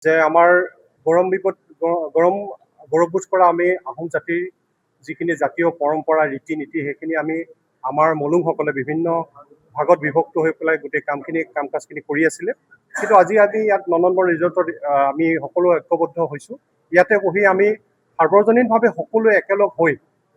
যে আমাৰ গৌৰৱবোধ কৰা আমি আহোম জাতিৰ যিখিনি জাতীয় পৰম্পৰা ৰীতি নীতি সেইখিনি আমি আমাৰ মলুংসকলে বিভিন্ন ভাগত বিভক্ত হৈ পেলাই গোটেই কাম কাজখিনি কৰি আছিলে। কিন্তু আজি ইয়াত নন্দনবন ৰিজৰ্টত আমি সকলো ঐক্যবদ্ধ হৈছোঁ। ইয়াতে বহি আমি সাৰ্বজনীনভাৱে সকলোৱে একেলগ হৈ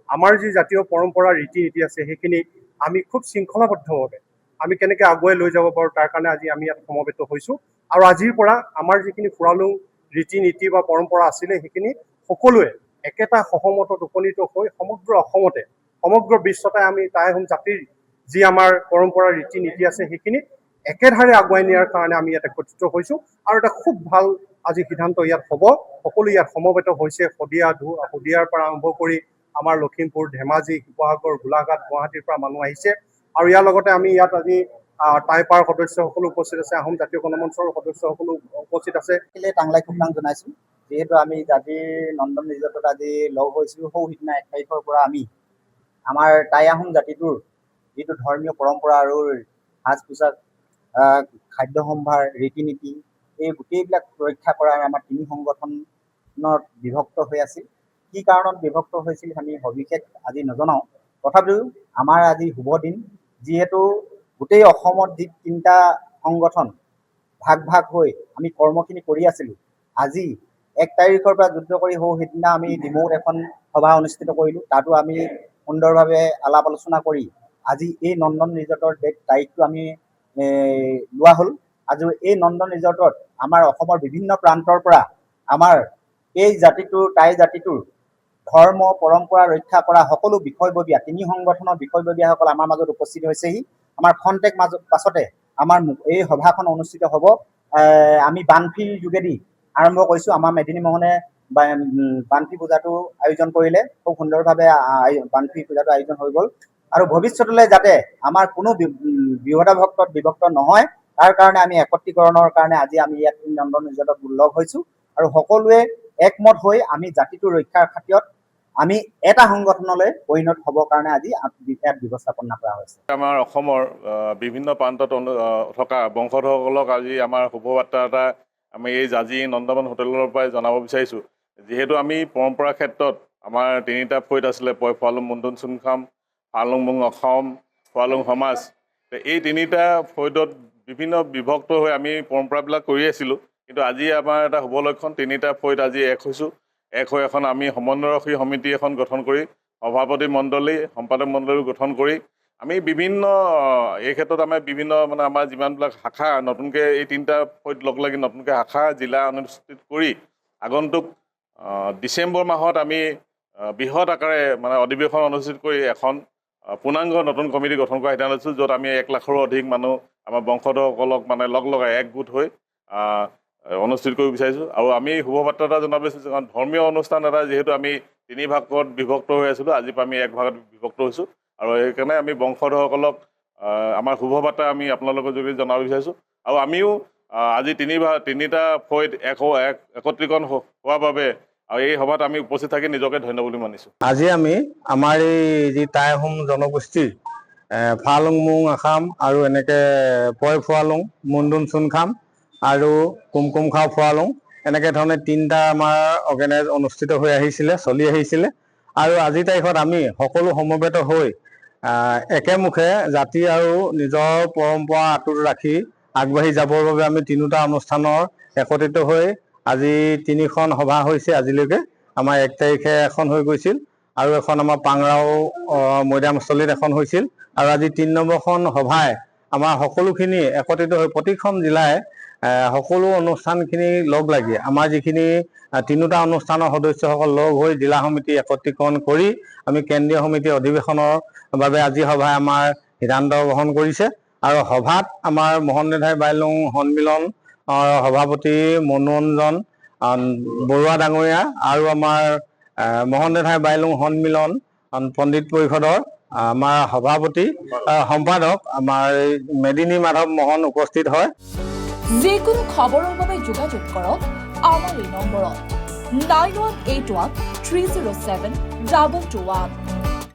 আমাৰ যি জাতীয় পৰম্পৰা ৰীতি নীতি আছে সেইখিনি আমি খুব শৃংখলাবদ্ধভাৱে আমি কেনেকৈ আগুৱাই লৈ যাব পাৰোঁ তাৰ কাৰণে আজি আমি ইয়াত সমবেত হৈছোঁ। আৰু আজিৰ পৰা আমাৰ যিখিনি ফুৰালুং ৰীতি নীতি বা পৰম্পৰা আছিলে সেইখিনি সকলোৱে একেটা সহমতত উপনীত হৈ সমগ্ৰ অসমতে সমগ্ৰ বিশ্বতে আমি টাই আহোম জাতিৰ যি আমাৰ পৰম্পৰা ৰীতি নীতি আছে সেইখিনি একেধাৰে আগুৱাই নিয়াৰ কাৰণে আমি ইয়াত একত্ৰিত হৈছোঁ। আৰু এটা খুব ভাল আজি সিদ্ধান্ত ইয়াত হ'ব। সকলো ইয়াত সমবেত হৈছে। শদিয়াৰ পৰা আৰম্ভ কৰি আমাৰ লখিমপুৰ, ধেমাজি, শিৱসাগৰ, গোলাঘাট, গুৱাহাটীৰ পৰা মানুহ আহিছে। আৰু ইয়াৰ লগতে আমি ইয়াত আজি টাইপাৰ সদস্যসকলো উপস্থিত আছে, আহোম জাতীয় গণমঞ্চৰ সদস্যসকলো উপস্থিত আছে। টাংলাই খুবনাং জনাইছোঁ। যিহেতু আমি জাতিৰ নন্দন ৰিজৰ্টত আজি লগ হৈছিলোঁ, সিদিনা 1 তাৰিখৰ পৰা আমি আমাৰ টাই আহোম জাতিটোৰ যিটো ধৰ্মীয় পৰম্পৰা আৰু সাজ পোছাক, খাদ্য সম্ভাৰ, ৰীতি নীতি এই গোটেইবিলাক ৰক্ষা কৰাৰ আমাৰ 3 সংগঠনত বিভক্ত হৈ আছিল। কি কাৰণত বিভক্ত হৈছিল আমি সবিশেষ আজি নজনাওঁ। তথাপিও আমাৰ আজি শুভ দিন, যিহেতু গোটেই অসমত যি 3টা সংগঠন ভাগ হৈ আমি কৰ্মখিনি কৰি আছিলোঁ। আজি 1 তাৰিখৰ পৰা যুদ্ধ কৰি সিদিনা আমি ডিমৌত এখন সভা অনুষ্ঠিত কৰিলোঁ। তাতো আমি সুন্দৰভাৱে আলাপ আলোচনা কৰি আজি এই নন্দন ৰিজৰ্টৰ তাৰিখটো আমি লোৱা হ'ল। আজি এই নন্দন ৰিজৰ্টত আমাৰ অসমৰ বিভিন্ন প্ৰান্তৰ পৰা আমাৰ এই জাতিটোৰ টাই জাতিটোৰ ধৰ্ম পৰম্পৰা ৰক্ষা কৰা সকলো বিষয়ববীয়া 3 সংগঠনৰ বিষয়ববীয়াসকল আমাৰ মাজত উপস্থিত হৈছেহি। আমাৰ খন্তেক পাছতে আমাৰ এই সভাখন অনুষ্ঠিত হ'ব। আমি বানফিৰ যোগেদি আৰম্ভ কৰিছোঁ। আমাৰ মেদিনী মোহনে বানফি পূজাটো আয়োজন কৰিলে। খুব সুন্দৰভাৱে বানফি পূজাটো আয়োজন হৈ গ'ল। আৰু ভৱিষ্যতলৈ যাতে আমাৰ কোনো বিভক্ত নহয় তাৰ কাৰণে আমি একত্ৰীকৰণৰ কাৰণে আজি আমি ইয়াত নন্দন ৰিজৰ্টত লগ হৈছোঁ। আৰু সকলোৱে একমত হৈ আমি জাতিটো ৰক্ষাৰ খাতিৰত আমি এটা সংগঠনলৈ পৰিণত হ'বৰ কাৰণে আজি ইয়াত ব্যৱস্থাপনা কৰা হৈছে। আমাৰ অসমৰ বিভিন্ন প্ৰান্তত থকা বংশধৰসকলক আজি আমাৰ শুভবাৰ্তা এটা আমি এই জাজি নন্দনবন হোটেলৰ পৰাই জনাব বিচাৰিছোঁ। যিহেতু আমি পৰম্পৰা ক্ষেত্ৰত আমাৰ 3টা ফৈদ আছিলে, ফুৰালুং মুণ্ডন চুনখাম, ফালুং মুং অসম, ফুৰালুং সমাজ। এই 3টা ফৈদত বিভিন্ন বিভক্ত হৈ আমি পৰম্পৰাবিলাক কৰি আছিলোঁ। কিন্তু আজি আমাৰ এটা শুভ লক্ষণ, 3টা ফৈদ আজি এক হৈছোঁ। এক হৈ এখন আমি সমন্বয়ৰক্ষী সমিতি এখন গঠন কৰি সভাপতি মণ্ডলী, সম্পাদক মণ্ডলী গঠন কৰি আমি বিভিন্ন এই ক্ষেত্ৰত আমাৰ বিভিন্ন আমাৰ যিমানবিলাক শাখা নতুনকৈ এই 3টা ফৈদ লগ লাগি নতুনকৈ শাখা জিলা অনুষ্ঠিত কৰি আগন্তুক ডিচেম্বৰ মাহত আমি বৃহৎ আকাৰে অধিৱেশন অনুষ্ঠিত কৰি এখন পূৰ্ণাংগ নতুন কমিটি গঠন কৰা সিদ্ধান্ত লৈছোঁ, য'ত আমি 1 লাখৰো অধিক মানুহ আমাৰ বংশধৰসকলক লগ লগাই একগোট হৈ অনুষ্ঠিত কৰিব বিচাৰিছোঁ। আৰু আমি শুভবাৰ্তা এটা জনাব বিচাৰিছোঁ, কাৰণ ধৰ্মীয় অনুষ্ঠান এটা যিহেতু আমি 3 ভাগত বিভক্ত হৈ আছিলোঁ, আজিৰ পৰা আমি 1 ভাগত বিভক্ত হৈছোঁ। আৰু সেইকাৰণে আমি বংশধৰসকলক আমাৰ শুভবাৰ্তা আমি আপোনালোকৰ যোগেদি জনাব বিচাৰিছোঁ। আৰু আমিও আজি 3টা ফৈদ একত্ৰীকৰণ হোৱাৰ বাবে আৰু এই সভাত আমি উপস্থিত থাকি নিজকে ধন্য বুলি মানিছোঁ। আজি আমি আমাৰ এই যি টাই আহোম জনগোষ্ঠীৰ ফালুং মুং আসাম আৰু এনেকৈ ফুৰালুং মুণ্ডন চুনখাম আৰু কুমকুমখাও ফুৰালুং এনেকৈ ধৰণে 3টা আমাৰ অনুষ্ঠিত হৈ আহিছিলে, চলি আহিছিলে। আৰু আজিৰ তাৰিখত আমি সকলো সমবেত হৈ একেমুখে জাতি আৰু নিজৰ পৰম্পৰা আঁতৰত ৰাখি আগবাঢ়ি যাবৰ বাবে আমি 3টা অনুষ্ঠানৰ একত্ৰিত হৈ আজি 3খন সভা হৈছে। আজিলৈকে আমাৰ 1 তাৰিখে এখন হৈ গৈছিল আৰু এখন আমাৰ পাংৰাও মৈদামস্থলীত এখন হৈছিল। আৰু আজি 3 নম্বৰখন সভাই আমাৰ সকলোখিনি একত্ৰিত হৈ প্ৰতিখন জিলাই সকলো অনুষ্ঠানখিনি লগ লাগি আমাৰ যিখিনি 3টা অনুষ্ঠানৰ সদস্যসকল লগ হৈ জিলা সমিতি একত্ৰীকৰণ কৰি আমি কেন্দ্ৰীয় সমিতি অধিৱেশনৰ বাবে আজি সভাই আমাৰ সিদ্ধান্ত গ্ৰহণ কৰিছে। আৰু সভাত আমাৰ মোহন নেধাই বাইলুং সন্মিলন সভাপতি মনোৰঞ্জন বৰুৱা ডাঙৰীয়া আৰু আমাৰ মোহন নেধাই বাইলুং সন্মিলন পণ্ডিত পৰিষদৰ আমাৰ সভাপতি সম্পাদক আমাৰ মেদিনী মাধৱ মোহন উপস্থিত হয়। যিকোনো খবৰৰ বাবে যোগাযোগ কৰক আমাৰ এই নম্বৰত 9181 307 221।